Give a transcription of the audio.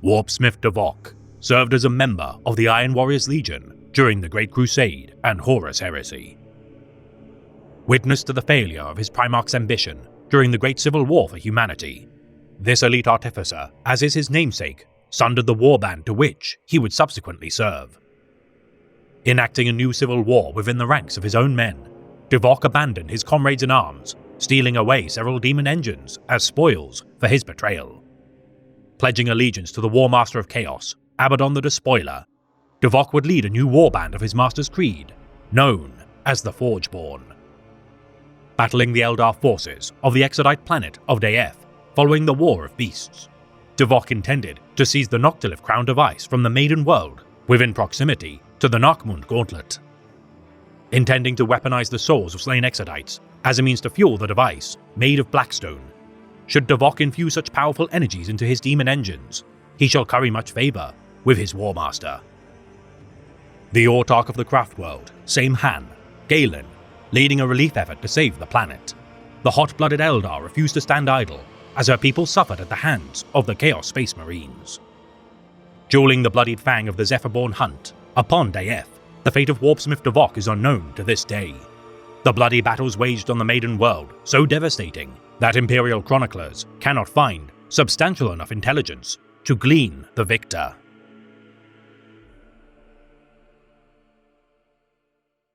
Warpsmith D'vok served as a member of the Iron Warriors Legion during the Great Crusade and Horus Heresy. Witness to the failure of his Primarch's ambition during the Great Civil War for humanity, this elite artificer, as is his namesake, sundered the warband to which he would subsequently serve. Enacting a new civil war within the ranks of his own men, D'vok abandoned his comrades-in-arms, stealing away several demon engines as spoils for his betrayal. Pledging allegiance to the Warmaster of Chaos, Abaddon the Despoiler, D'vok would lead a new warband of his master's creed, known as the Forgeborn. Battling the Eldar forces of the exodite planet of Daethe following the War of Beasts, D'vok intended to seize the Noctilith Crown device from the Maiden World within proximity to the Narkmund Gauntlet. Intending to weaponize the souls of slain exodites as a means to fuel the device made of Blackstone, should D'vok infuse such powerful energies into his demon engines, he shall curry much favour with his Warmaster. The Autarch of the Craftworld, Saim-Hann, Galen, leading a relief effort to save the planet. The hot-blooded Eldar refused to stand idle as her people suffered at the hands of the Chaos Space Marines. Dueling the bloodied fang of the Zephyrborn hunt upon Daethe, the fate of Warpsmith D'vok is unknown to this day. The bloody battles waged on the Maiden World so devastating that Imperial chroniclers cannot find substantial enough intelligence to glean the victor.